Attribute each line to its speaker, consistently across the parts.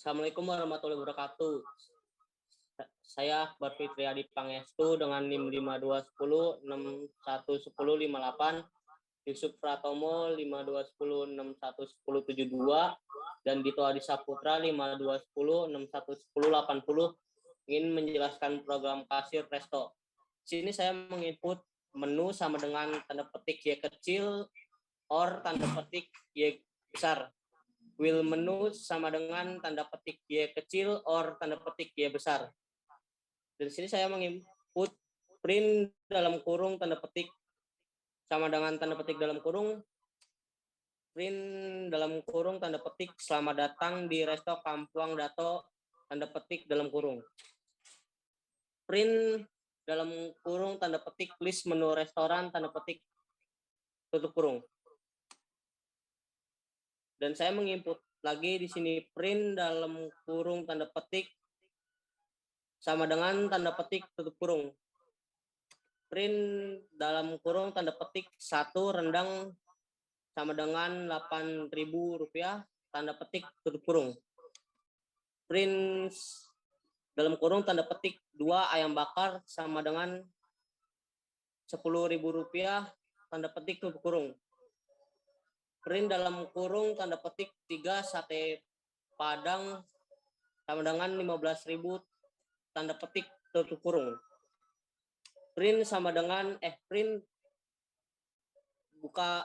Speaker 1: Assalamualaikum warahmatullahi wabarakatuh. Saya Akbar Fitriadi Pangestu dengan NIM 5210611058, Yusuf Pratomo 5210611072, dan Dito Adi Saputra 5210611080 ingin menjelaskan program kasir Presto. Sini saya menginput menu sama dengan tanda petik Y kecil or tanda petik Y besar. Will menu sama dengan tanda petik Y kecil or tanda petik Y besar. Dari sini saya menginput print dalam kurung tanda petik sama dengan tanda petik dalam kurung, print dalam kurung tanda petik selamat datang di Resto Kampuang Dato tanda petik dalam kurung. Print dalam kurung tanda petik list menu restoran tanda petik tutup kurung. Dan saya menginput lagi di sini print dalam kurung tanda petik sama dengan tanda petik tutup kurung. Print dalam kurung tanda petik 1 rendang sama dengan Rp8.000 tanda petik tutup kurung. Print dalam kurung tanda petik 2 ayam bakar sama dengan Rp10.000 tanda petik tutup kurung. Print dalam kurung tanda petik 3 sate padang sama dengan 15.000 tanda petik tutup kurung. Print sama dengan print buka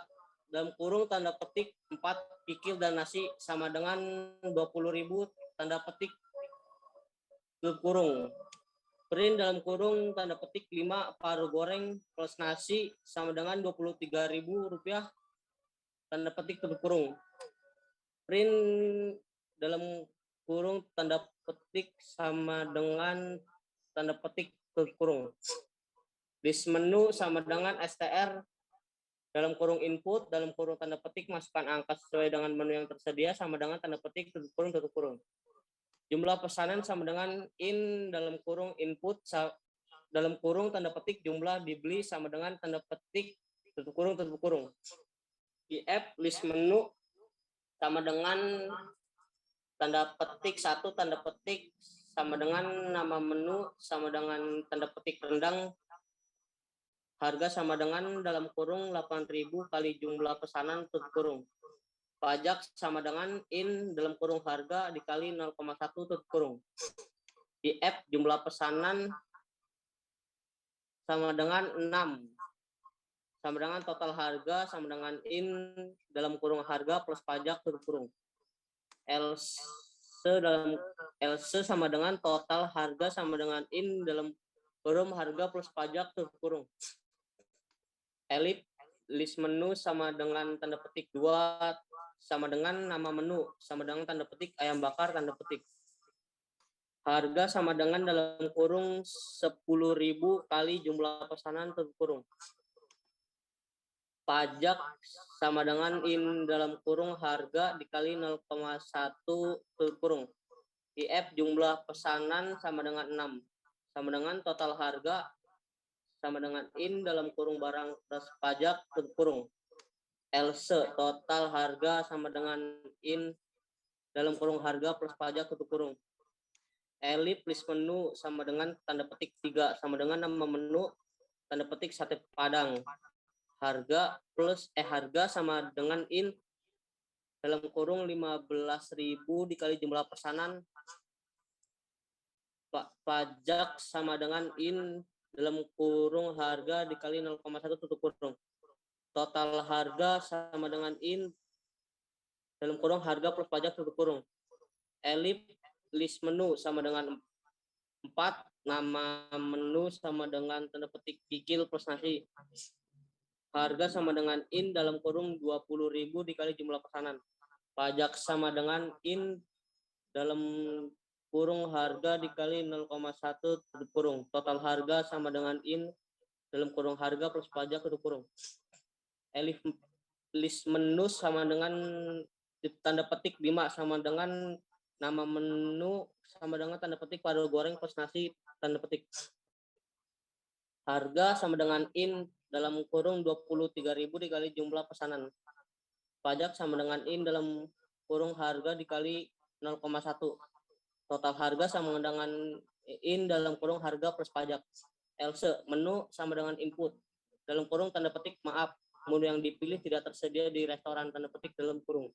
Speaker 1: dalam kurung tanda petik 4 kikil dan nasi sama dengan 20.000 tanda petik tutup kurung. Print dalam kurung tanda petik 5 paru goreng plus nasi sama dengan Rp23.000 tanda petik tutup kurung. Print dalam kurung tanda petik sama dengan tanda petik tutup kurung. List menu sama dengan STR dalam kurung input dalam kurung tanda petik masukkan angka sesuai dengan menu yang tersedia sama dengan tanda petik tutup kurung. Jumlah pesanan sama dengan in dalam kurung input dalam kurung tanda petik jumlah dibeli sama dengan tanda petik tutup kurung. Di app list menu sama dengan tanda petik 1 tanda petik sama dengan nama menu sama dengan tanda petik rendang, harga sama dengan dalam kurung 8.000 kali jumlah pesanan tutup kurung. Pajak sama dengan in dalam kurung harga dikali 0,1 tutup kurung. Di app jumlah pesanan sama dengan 6 sama dengan total harga sama dengan in dalam kurung harga plus pajak tutup kurung. LC sama dengan total harga sama dengan in dalam kurung harga plus pajak tutup kurung. Elip list menu sama dengan tanda petik 2 sama dengan nama menu sama dengan tanda petik ayam bakar tanda petik. Harga sama dengan dalam kurung 10.000 kali jumlah pesanan tutup kurung. Pajak sama dengan in dalam kurung harga dikali 0,1 tutup kurung. Di app jumlah pesanan sama dengan 6 sama dengan total harga sama dengan in dalam kurung barang plus pajak tutup kurung. LC total harga sama dengan in dalam kurung harga plus pajak tutup kurung. Elip list menu sama dengan tanda petik 3 sama dengan nama menu tanda petik sate padang. Harga sama dengan in dalam kurung 15.000 dikali jumlah pesanan. Pajak sama dengan in dalam kurung harga dikali 0,1 tutup kurung. Total harga sama dengan in dalam kurung harga plus pajak tutup kurung. Elip list menu sama dengan 4 nama menu sama dengan tanda petik kikil plus nasi. Harga sama dengan in dalam kurung 20.000 dikali jumlah pesanan. Pajak sama dengan in dalam kurung harga dikali 0,1 tutup kurung. Total harga sama dengan in dalam kurung harga plus pajak tutup kurung. Elif list menu sama dengan tanda petik 5 sama dengan nama menu sama dengan tanda petik paru goreng plus nasi tanda petik. Harga sama dengan in dalam kurung 23.000 dikali jumlah pesanan. Pajak sama dengan in dalam kurung harga dikali 0,1. Total harga sama dengan in dalam kurung harga plus pajak. Else, menu sama dengan input dalam kurung tanda petik maaf, menu yang dipilih tidak tersedia di restoran tanda petik dalam kurung.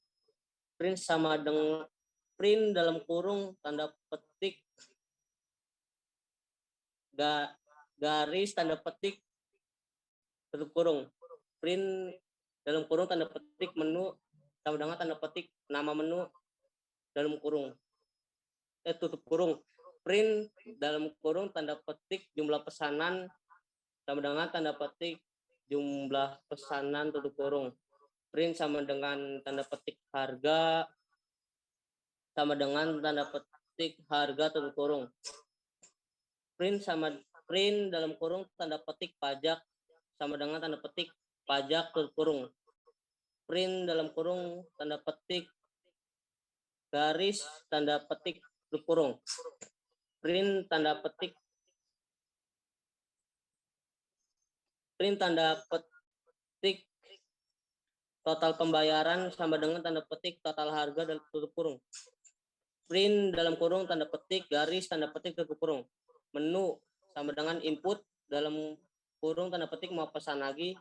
Speaker 1: Print sama dengan print dalam kurung tanda petik garis tanda petik tutup kurung. Print dalam kurung tanda petik menu sama dengan tanda petik nama menu dalam kurung. Tutup kurung. Print dalam kurung tanda petik jumlah pesanan sama dengan tanda petik jumlah pesanan tutup kurung. Print sama dengan tanda petik harga sama dengan tanda petik harga tutup kurung. Print dalam kurung tanda petik pajak sama dengan tanda petik pajak tutup kurung. Print dalam kurung tanda petik garis tanda petik tutup kurung. Print tanda petik total pembayaran sama dengan tanda petik total harga dan tutup kurung. Print dalam kurung tanda petik garis tanda petik tutup kurung. Menu sama dengan input dalam kurung tanda petik mau pesan lagi,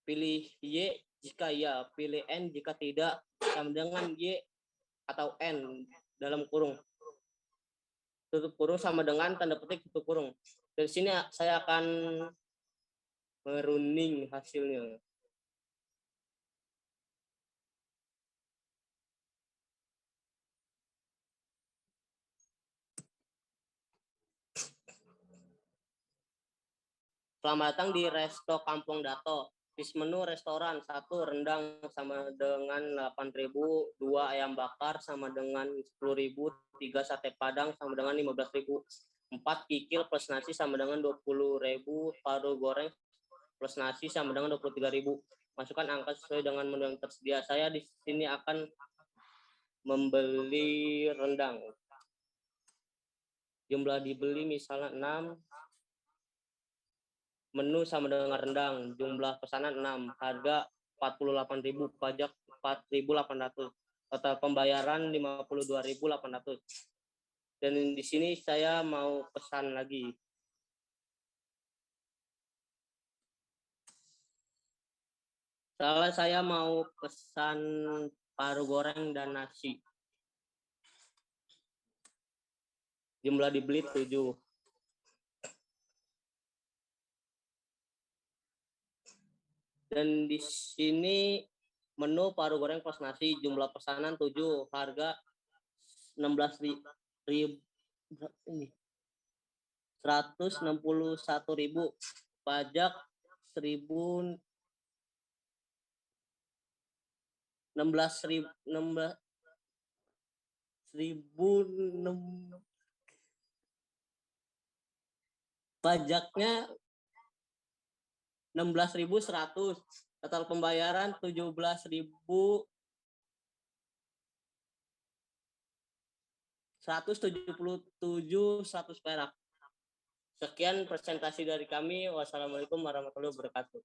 Speaker 1: pilih Y jika ya, pilih N jika tidak, sama dengan Y atau N dalam kurung. Tutup kurung sama dengan tanda petik tutup kurung. Dari sini saya akan merunning hasilnya. Selamat datang di Resto Kampung Dato. Bis menu restoran 1 rendang sama dengan 8.000, 2 ayam bakar sama dengan 10.000, 3 sate padang sama dengan 15.000, 4 kikil plus nasi sama dengan 20.000, paru goreng plus nasi sama dengan 23.000. Masukkan angka sesuai dengan menu yang tersedia. Saya di sini akan membeli rendang. Jumlah dibeli misalnya 6. Menu sama dengan rendang, jumlah pesanan 6, harga 48.000, pajak 4.800, total pembayaran 52.800. Dan di sini saya mau pesan lagi. Soalnya saya mau pesan paru goreng dan nasi. Jumlah dibeli 7. Dan di sini menu paru goreng plus nasi, jumlah pesanan 7, harga 16.000, 161.000, pajak 1.016.000, 1.006, pajaknya 16.100, total pembayaran 17.177 perak. Sekian presentasi dari kami. Wassalamualaikum warahmatullahi wabarakatuh.